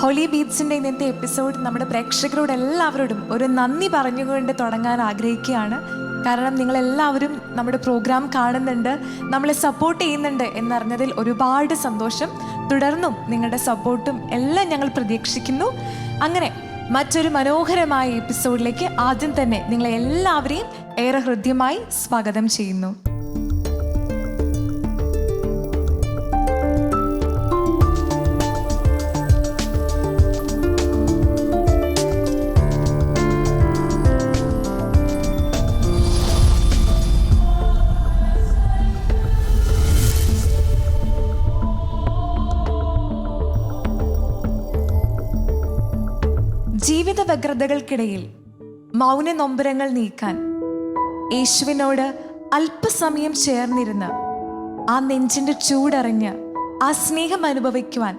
Holy ബീറ്റ്സിൻ്റെ ഇന്നത്തെ episode നമ്മുടെ പ്രേക്ഷകരോട് എല്ലാവരോടും ഒരു നന്ദി പറഞ്ഞുകൊണ്ട് തുടങ്ങാൻ ആഗ്രഹിക്കുകയാണ്. കാരണം നിങ്ങളെല്ലാവരും നമ്മുടെ പ്രോഗ്രാം കാണുന്നുണ്ട്, നമ്മളെ സപ്പോർട്ട് ചെയ്യുന്നുണ്ട് എന്നറിഞ്ഞതിൽ ഒരുപാട് സന്തോഷം. തുടർന്നും നിങ്ങളുടെ സപ്പോർട്ടും എല്ലാം ഞങ്ങൾ പ്രതീക്ഷിക്കുന്നു. അങ്ങനെ മറ്റൊരു മനോഹരമായ എപ്പിസോഡിലേക്ക് ആദ്യം തന്നെ നിങ്ങളെ എല്ലാവരെയും ഏറെ ഹൃദ്യമായി സ്വാഗതം ചെയ്യുന്നു. ജീവിത വ്യഗ്രതകൾക്കിടയിൽ മൗന നൊമ്പരങ്ങൾ നീക്കാൻ യേശുവിനോട് അല്പസമയം ചേർന്നിരുന്ന് ആ നെഞ്ചിന്റെ ചൂടറിഞ്ഞ് ആ സ്നേഹം അനുഭവിക്കുവാൻ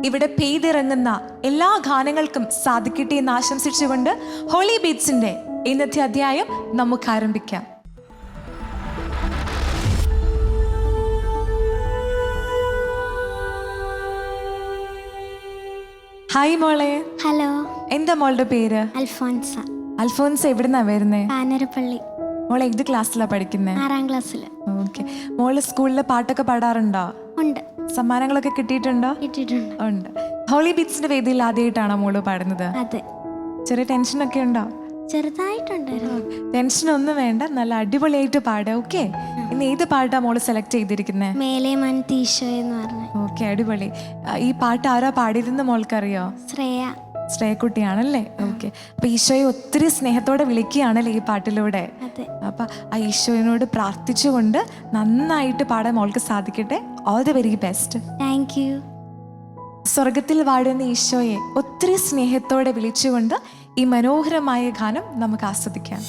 ഇവിടെ പെയ്തിറങ്ങുന്ന എല്ലാ ഗാനങ്ങൾക്കും സാധിക്കട്ടെ എന്ന് ആശംസിച്ചുകൊണ്ട് ഹോളി ബീറ്റ്സിന്റെ ഇന്നത്തെ അധ്യായം നമുക്ക് ആരംഭിക്കാം. ഹായ് മോളെ. ഹലോ. എന്താ മോളുടെ പേര്? അൽഫോൻസ. അൽഫോൻസ എവിടുന്നാ വരുന്നേ? കാനരപ്പള്ളി. മോളെ ഏത് ക്ലാസ്സിലാ പഠിക്കുന്നേ? 6ാം ക്ലാസ്സിൽ. ഓക്കെ. മോള് സ്കൂളിൽ പാട്ടൊക്കെ പാടാറുണ്ടോ? ഉണ്ട്. സമ്മാനങ്ങളൊക്കെ കിട്ടിയിട്ടുണ്ടോ? കിട്ടിയിട്ടുണ്ട്. ഉണ്ട്. ഹോളി ബീറ്റ്സിന്റെ വേദിയിൽ ആദ്യമായിട്ടാണോ മോള് പാടുന്നത്? അതെ. ചെറിയ ടെൻഷനൊക്കെ ഉണ്ടോ? ചെറുതായിട്ടുണ്ടായിരുന്നു. ടെൻഷനൊന്നും വേണ്ട, നല്ല അടിപൊളിയായിട്ട് പാടുക. ഓക്കെ. ഇന്ന് ഏത് പാട്ടാ മോള് സെലക്ട് ചെയ്തിരിക്കുന്നത്? മേലെ മൻ തീശോ എന്ന് പറഞ്ഞു. ഓക്കെ, അടിപൊളി. ഈ പാട്ട് ആരാ പാടിയതെന്ന് മോൾക്കറിയോ? ശ്രേയ. ശ്രേയക്കുട്ടിയാണല്ലേ? ഓക്കെ. അപ്പൊ ഈശോയെ ഒത്തിരി സ്നേഹത്തോടെ വിളിക്കുകയാണല്ലേ ഈ പാട്ടിലൂടെ? അതെ. അപ്പൊ ആ ഈശോയോട് പ്രാർത്ഥിച്ചുകൊണ്ട് നന്നായിട്ട് പാടാൻ മോൾക്ക് സാധിക്കട്ടെ. All the very best. Thank U. സ്വർഗത്തിൽ വാഴുന്ന ഈശോയെ ഒത്തിരി സ്നേഹത്തോടെ വിളിച്ചുകൊണ്ട് ഈ മനോഹരമായ ഗാനം നമുക്ക് ആസ്വദിക്കാം.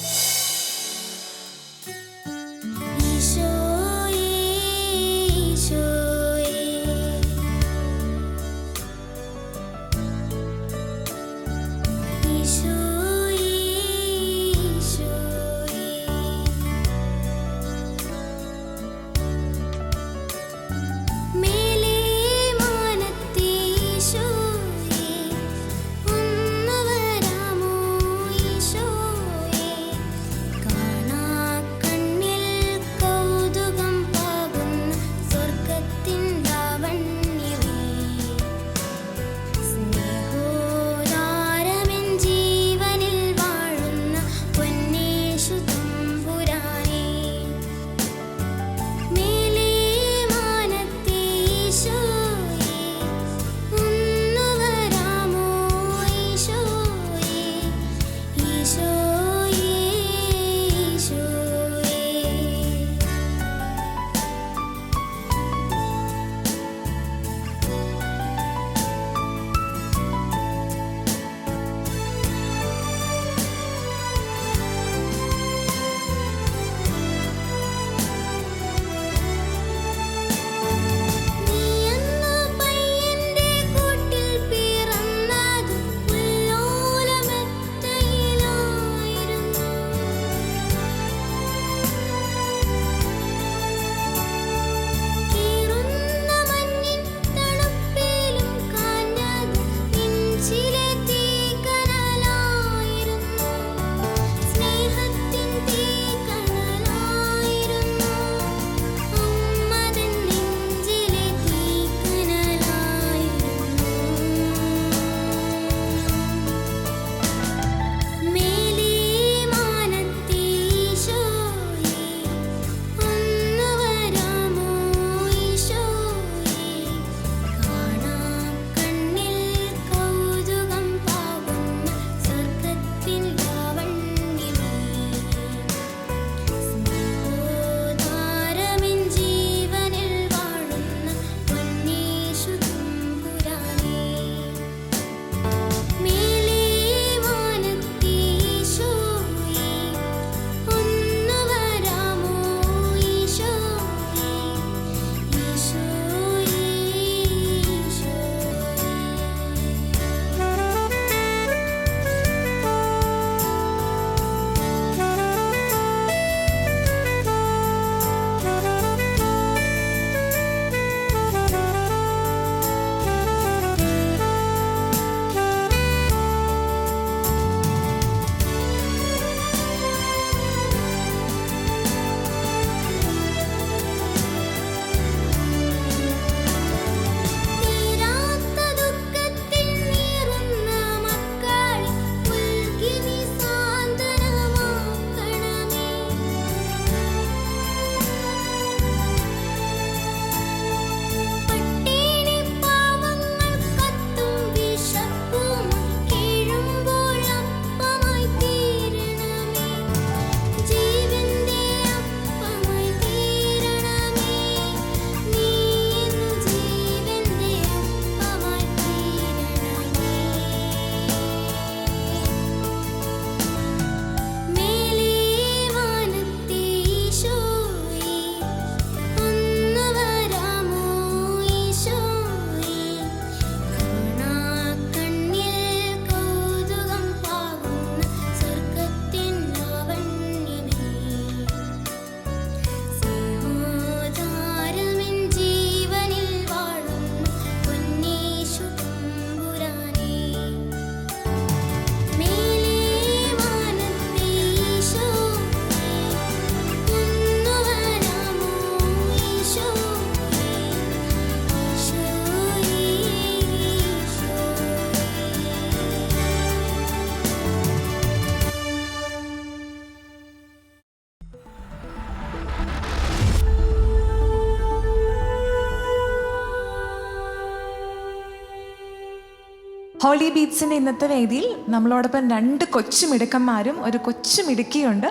ഹോളി ബീറ്റ്സിൻ്റെ ഇന്നത്തെ വേദിയിൽ നമ്മളോടൊപ്പം 2 കൊച്ചു മിടുക്കന്മാരും ഒരു കൊച്ചു മിടുക്കിയുണ്ട്.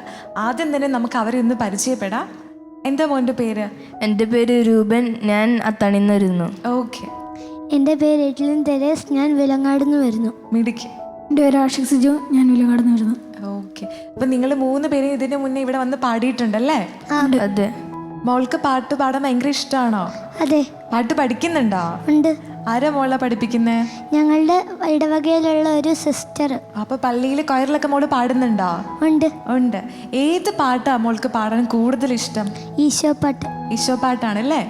ആദ്യം തന്നെ നമുക്ക് അവരെ ഒന്ന് പരിചയപ്പെടാം. എന്താ മോൻ്റെ പേര്? എൻ്റെ പേര് രൂപൻ, ഞാൻ അത്താണിന്ന് വരുന്നു. ഓക്കെ. എൻ്റെ പേര് എഡ്ലിൻ തെരേസ്, ഞാൻ വിലങ്ങാടുന്ന് വരുന്നു. മിടുക്കി. എൻ്റെ പേര് ആഷിഖ് സിജു, ഞാൻ വിലങ്ങാടുന്ന് വരുന്നു. ഓക്കെ. അപ്പം നിങ്ങൾ 3 പേരും ഇതിന് മുന്നേ ഇവിടെ വന്ന് പാടിയിട്ടുണ്ടല്ലേ? അതെ. മോൾക്ക് പാട്ട് പാടാൻ ഭയങ്കര ഇഷ്ടമാണോ? അതെ. പാട്ട് പഠിക്കുന്നുണ്ടോ? ഉണ്ട്. ആരാ മോളെ പഠിപ്പിക്കുന്നേ? ഞങ്ങളുടെ ഇടവകയിലുള്ള ഒരു സിസ്റ്റർ. അപ്പൊ പള്ളിയിൽ കൊയറിലൊക്കെ മോള് പാടുന്നുണ്ടോ? ഉണ്ട്. ഉണ്ട്. ഏത് പാട്ടാ മോൾക്ക് പാടാൻ കൂടുതൽ ഇഷ്ടം? ഈശോ പാട്ട്. ഈശോ പാട്ടാണല്ലേ?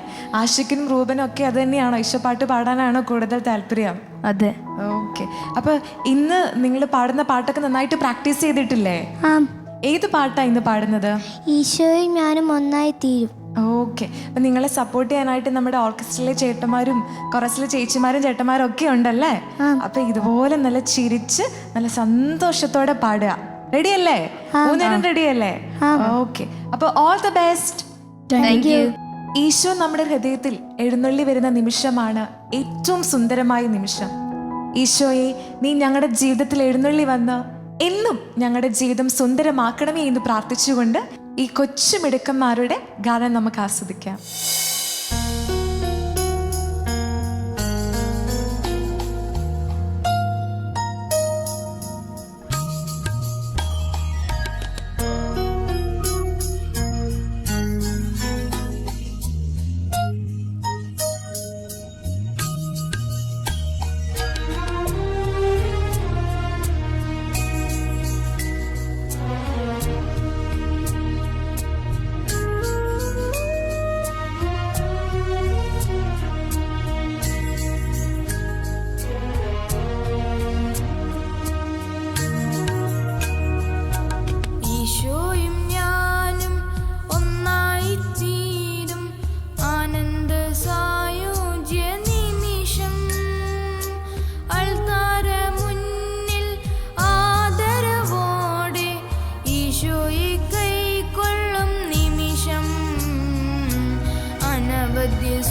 ആഷിഖിനും റൂബനും ഒക്കെ അത് തന്നെയാണോ? ഈശോ പാട്ട് പാടാനാണോ കൂടുതൽ താല്പര്യം? അതെ. ഓക്കെ. അപ്പൊ ഇന്ന് നിങ്ങൾ പാടുന്ന പാട്ടൊക്കെ നന്നായിട്ട് പ്രാക്ടീസ് ചെയ്തിട്ടില്ലേ? ഏത് പാട്ടാ ഇന്ന് പാടുന്നത്? ഈശോയും ഞാനും ഒന്നായി തീരും. ഓക്കെ. അപ്പം നിങ്ങളെ സപ്പോർട്ട് ചെയ്യാനായിട്ട് നമ്മുടെ ഓർക്കസ്ട്രയിലെ ചേട്ടന്മാരും കൊറസിലെ ചേച്ചിമാരും ചേട്ടന്മാരും ഒക്കെ ഉണ്ടല്ലേ? അപ്പൊ ഇതുപോലെ നല്ല ചിരിച്ച് നല്ല സന്തോഷത്തോടെ പാടുക. റെഡിയല്ലേ? 3 പേരും റെഡിയല്ലേ? ഓക്കെ. അപ്പൊ all the best. Thank you. Isho നമ്മുടെ ഹൃദയത്തിൽ എഴുന്നള്ളി വരുന്ന നിമിഷമാണ് ഏറ്റവും സുന്ദരമായ നിമിഷം. ഈശോയെ, നീ ഞങ്ങളുടെ ജീവിതത്തിൽ എഴുന്നള്ളി വന്ന് എന്നും ഞങ്ങളുടെ ജീവിതം സുന്ദരമാക്കണമേ എന്ന് പ്രാർത്ഥിച്ചുകൊണ്ട് ഈ കൊച്ചു മിടുക്കന്മാരുടെ ഗാനം നമുക്ക് ആസ്വദിക്കാം.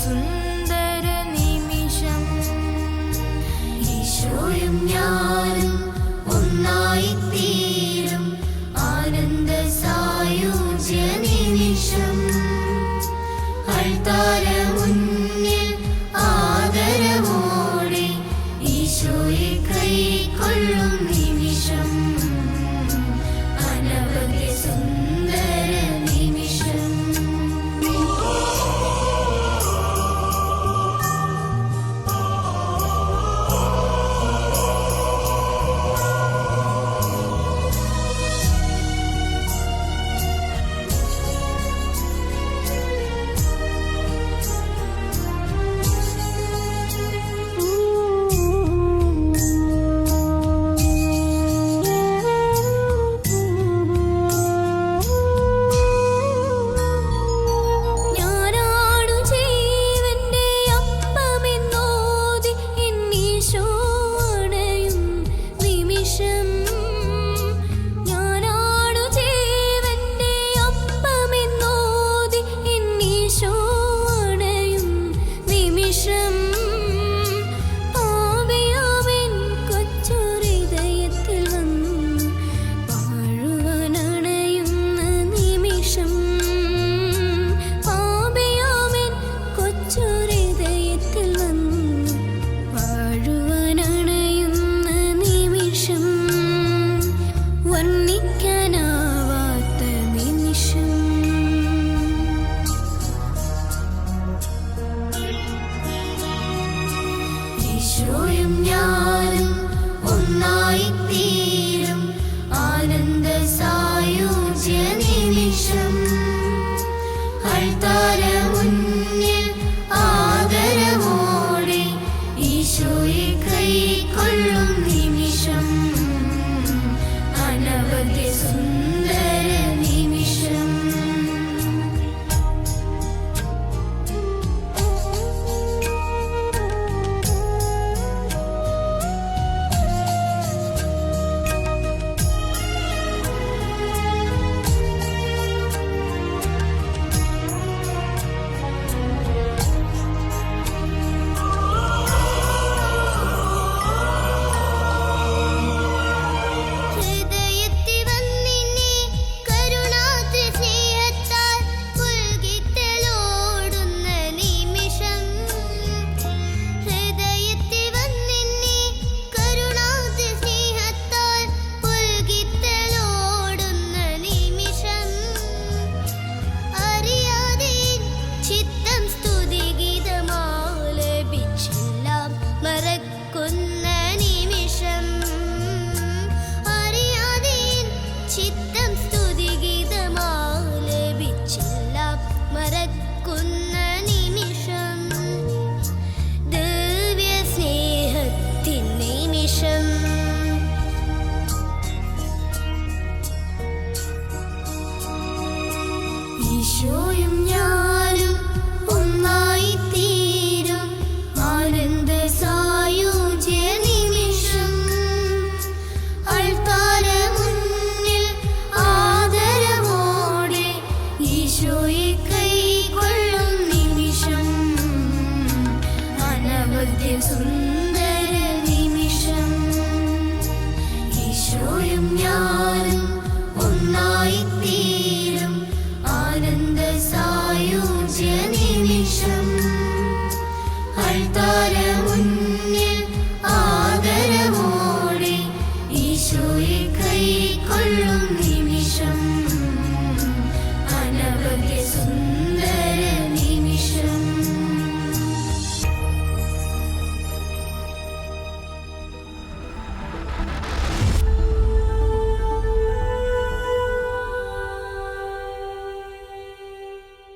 സുന്ദര നിമിഷം ഈശോയും ഞാനും ഒന്നായി തീരും ആനന്ദ സായുജ്യ നിമിഷം അൾത്താര മുന്നിൽ ആദരവോടെ ഈശോയെ കൈക്കൊള്ളും നിമിഷം അനവധി സുന്ദര നിമിഷം. ഈശോയും ഞാനും ഒന്നായി തീരും ആനന്ദ സായുജ്യ നിമിഷം അൾത്താര മുന്നിൽ ആദരവോടെ ഈശോയെ കൈക്കൊള്ളും നിമിഷം അനവധി സുന്ദര നിമിഷം.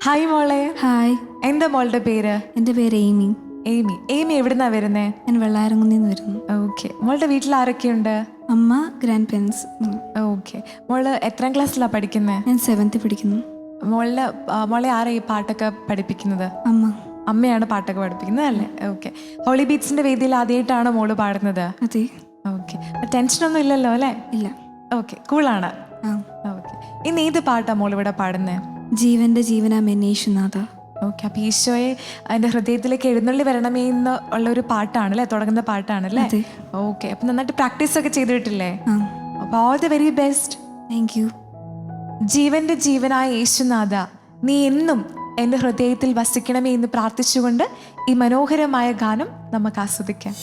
ഹായ് മോളെ. ഹായ്, എന്താ മോളുടെ പേര്? എൻ്റെ പേര് എയ്മി. എയ്മി. എയ്മി എവിടുന്നാ വരുന്നേ? ഞാൻ വെള്ളാരംകുന്നിൽ നിന്ന് വരുന്നു. ഓക്കെ. മോളുടെ വീട്ടിൽ ആരൊക്കെയുണ്ട്? അമ്മ, ഗ്രാൻഡ് പേരൻസ്. ഓക്കെ. മോള് എത്രാം ക്ലാസ്സിലാണ് പഠിക്കുന്നത്? ഞാൻ 7th പഠിക്കുന്നു. മോളെ ആരാ ഈ പാട്ടൊക്കെ പഠിപ്പിക്കുന്നത്? അമ്മ. അമ്മയാണ് പാട്ടൊക്കെ പഠിപ്പിക്കുന്നത് അല്ലേ? ഓക്കെ. ഹോളി ബീറ്റ്സിന്റെ വേദിയിൽ ആദ്യമായിട്ടാണ് മോള് പാടുന്നത്? അതെ. ഓക്കെ. ടെൻഷനൊന്നും ഇല്ലല്ലോ അല്ലേ? ഇല്ല. ഓക്കെ, കൂളാണ്. ആ. ഓക്കെ. ഇന്ന് ഏത് പാട്ടാ മോൾ ഇവിടെ പാടുന്നത്? ജീവന്റെ ജീവനാമെന്നേശുനാഥ. ഓക്കെ. അപ്പോൾ ഈശോയെ എൻ്റെ ഹൃദയത്തിലേക്ക് എഴുന്നള്ളി വരണമേ എന്ന് ഉള്ളൊരു പാട്ടാണല്ലേ, തുടങ്ങുന്ന പാട്ടാണല്ലേ? അതെ. ഓക്കെ. അപ്പം നന്നായിട്ട് പ്രാക്ടീസ് ഒക്കെ ചെയ്തിട്ടില്ലേ? ആ. അപ്പോൾ all the very best. Thank U. ജീവന്റെ ജീവനായ യേശുനാഥ, നീ എന്നും എൻ്റെ ഹൃദയത്തിൽ വസിക്കണമേ എന്ന് പ്രാർത്ഥിച്ചുകൊണ്ട് ഈ മനോഹരമായ ഗാനം നമുക്ക് ആസ്വദിക്കാം.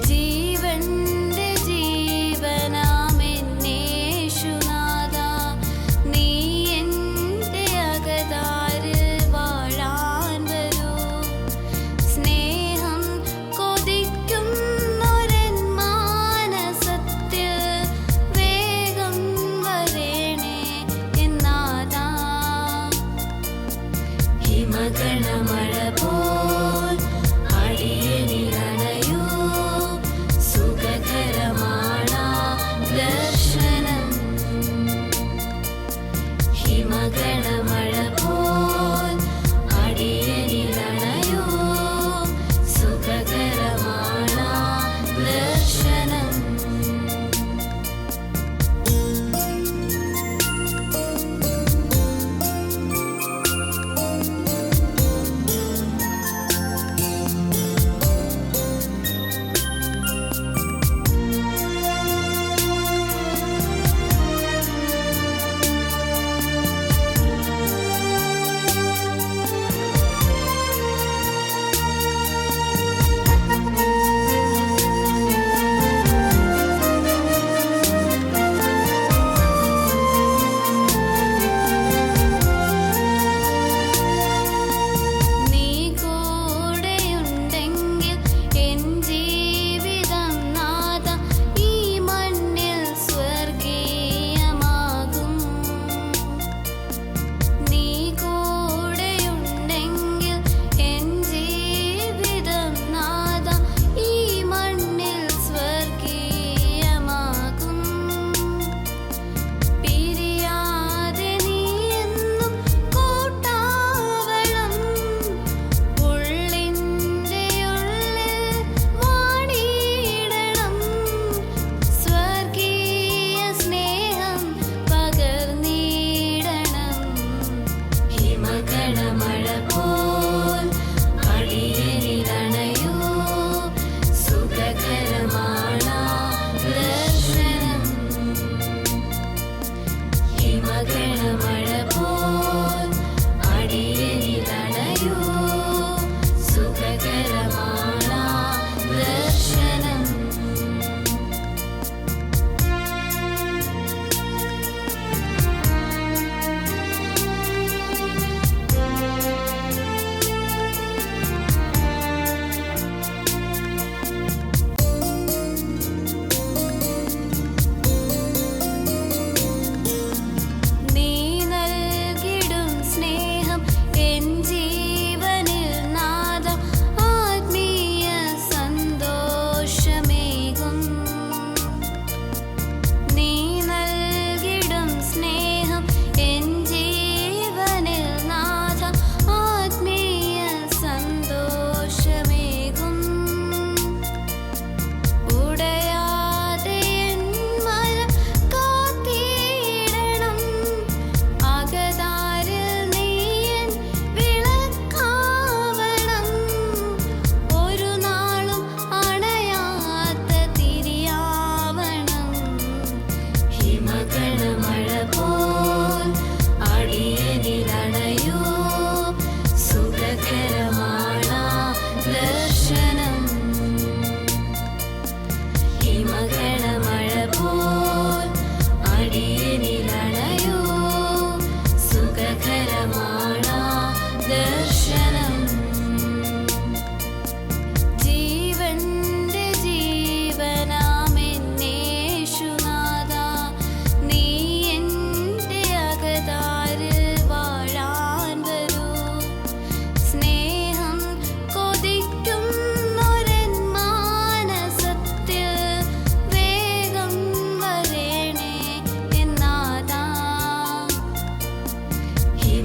ജീവന്റെ ജീവനാമെന്നേശുനാഥ, നീ എൻ്റെ അകതാരിൽ വാഴാൻ വരൂ. സ്നേഹം കൊതിക്കുന്നൊരൻ മാനസത്തിൽ വേഗം വരേണേ എന്നാഥാ. ഹിമഗണമഴ പോൽ അടിയനിലണയൂ, സുഖകരമാണാ ദർശനം. ഹിമഗണമഴ പോൽ അടിയനിലണയൂ, സുഖകരമാണാ ദർശനം.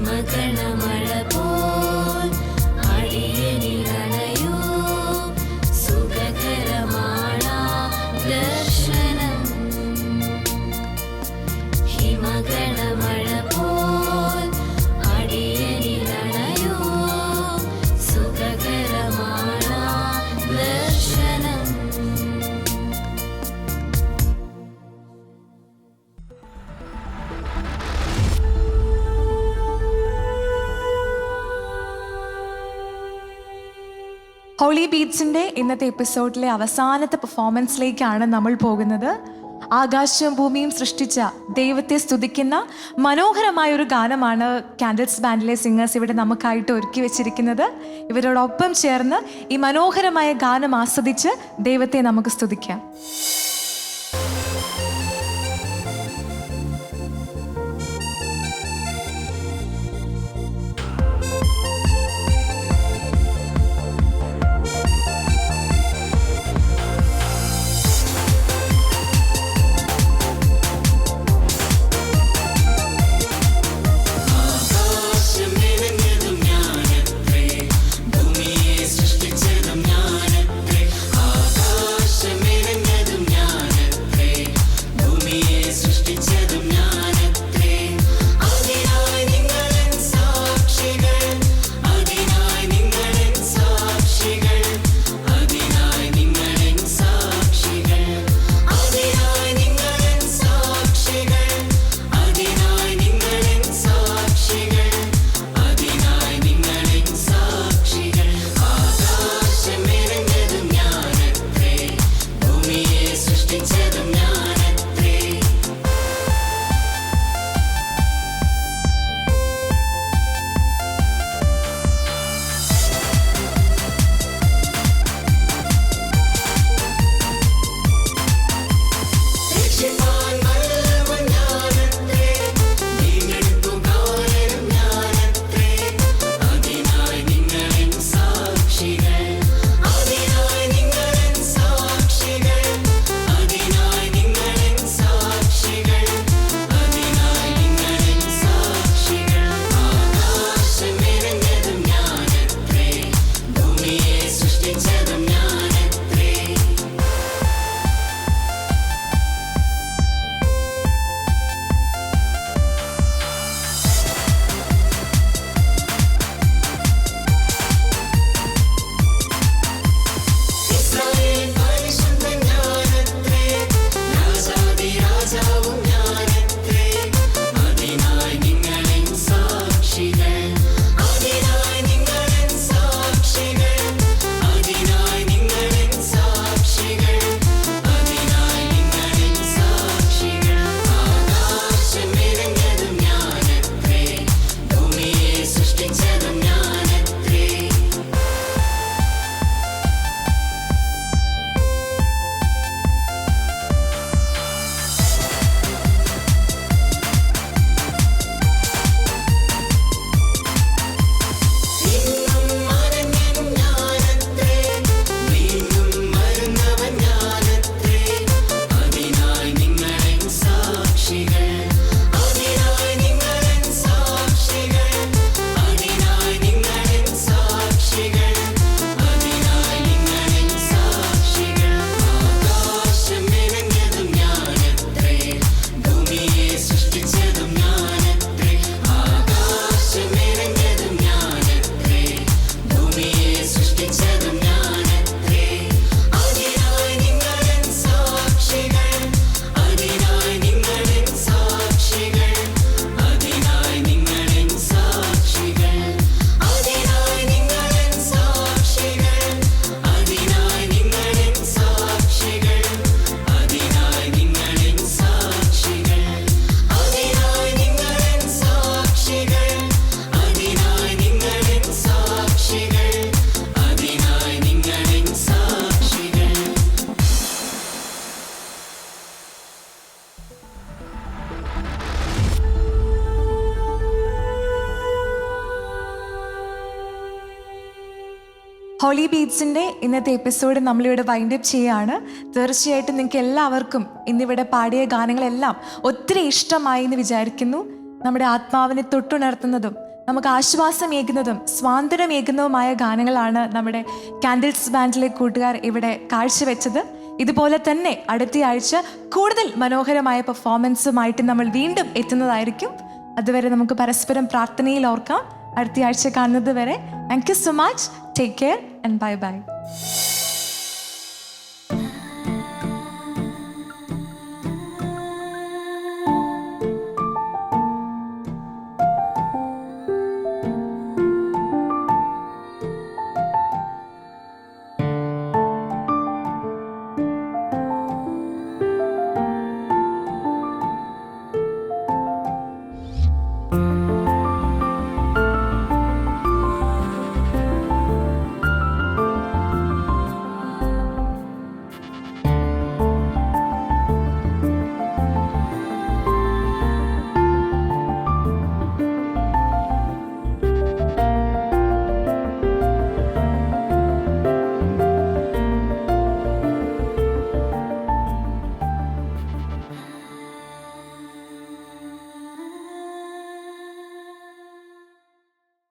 ഹിമഗണമഴ പോൽ അടിയനിലണയൂ സുഖകരമാണാ ദർശനം. ഹിമഗണമഴ പോൽ അടിയനിലണയൂ സുഖകരമാണാ ദർശനം. ഹോളി ബീറ്റ്സിൻ്റെ ഇന്നത്തെ എപ്പിസോഡിലെ അവസാനത്തെ പെർഫോമൻസിലേക്കാണ് നമ്മൾ പോകുന്നത്. ആകാശവും ഭൂമിയും സൃഷ്ടിച്ച ദൈവത്തെ സ്തുതിക്കുന്ന മനോഹരമായ ഒരു ഗാനമാണ് കാൻഡിൽസ് ബാൻഡിലെ സിംഗേഴ്സ് ഇവിടെ നമുക്കായിട്ട് ഒരുക്കി വെച്ചിരിക്കുന്നത്. ഇവരോടൊപ്പം ചേർന്ന് ഈ മനോഹരമായ ഗാനം ആസ്വദിച്ച് ദൈവത്തെ നമുക്ക് സ്തുതിക്കാം. ഹോളി ബീറ്റ്സിൻ്റെ ഇന്നത്തെ എപ്പിസോഡ് നമ്മളിവിടെ വൈൻഡപ്പ് ചെയ്യുകയാണ്. തീർച്ചയായിട്ടും നിങ്ങൾക്ക് എല്ലാവർക്കും ഇന്നിവിടെ പാടിയ ഗാനങ്ങളെല്ലാം ഒത്തിരി ഇഷ്ടമായി എന്ന് വിചാരിക്കുന്നു. നമ്മുടെ ആത്മാവിനെ തൊട്ടുണർത്തുന്നതും നമുക്ക് ആശ്വാസമേകുന്നതും സ്വാതന്ത്ര്യമേകുന്നതുമായ ഗാനങ്ങളാണ് നമ്മുടെ കാൻഡിൽസ് ബാൻഡിലെ കൂട്ടുകാർ ഇവിടെ കാഴ്ചവെച്ചത്. ഇതുപോലെ തന്നെ അടുത്ത ആഴ്ച കൂടുതൽ മനോഹരമായ പെർഫോമൻസുമായിട്ട് നമ്മൾ വീണ്ടും എത്തുന്നതായിരിക്കും. അതുവരെ നമുക്ക് പരസ്പരം പ്രാർത്ഥനയിൽ ഓർക്കാം. അടുത്ത ആഴ്ച കാണുന്നത് വരെ thank you so much. Take care and bye bye.